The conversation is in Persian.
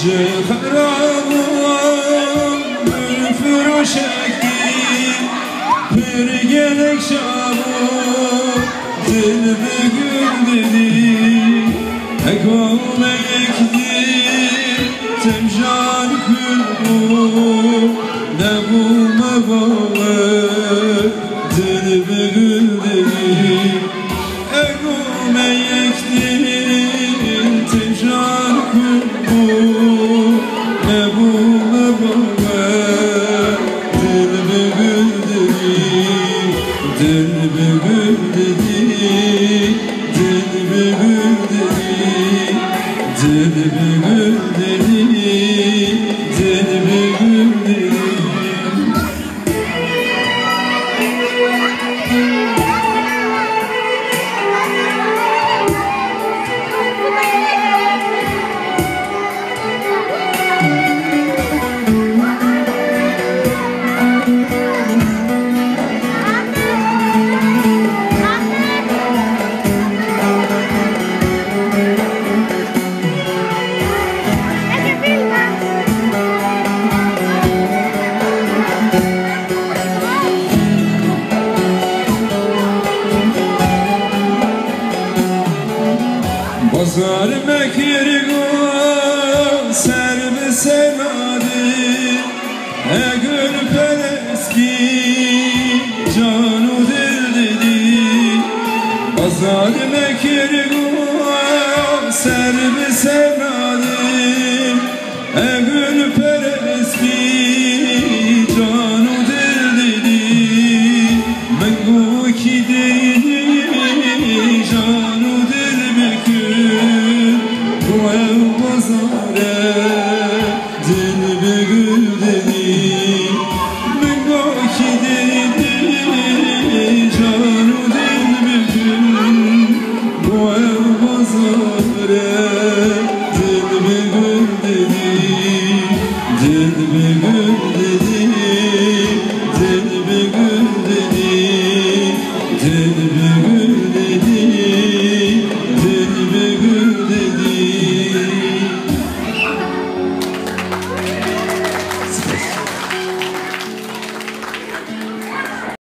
خرابم گل فروشکی پر گلک شابم دل به گل دلی اگام یکدی تمجان کل بود نبوم باور دل به گل دلی اگام یکدی تمجان کل بود نبوم باور دل به گل دلی دل به گل دلی دل به گل دلی دل به گل دلی دل به گل دلی بازار مکرگو سر به سنادی اگر پرسکی جانو دل دیدی بازار مکرگو سر به سنادی اگر پرسکی جانو دل دیدی من گو کی دیدی جانو دل بکن بازاره دل به گل دلی من گو کی دیدی جانو دل بکن بازاره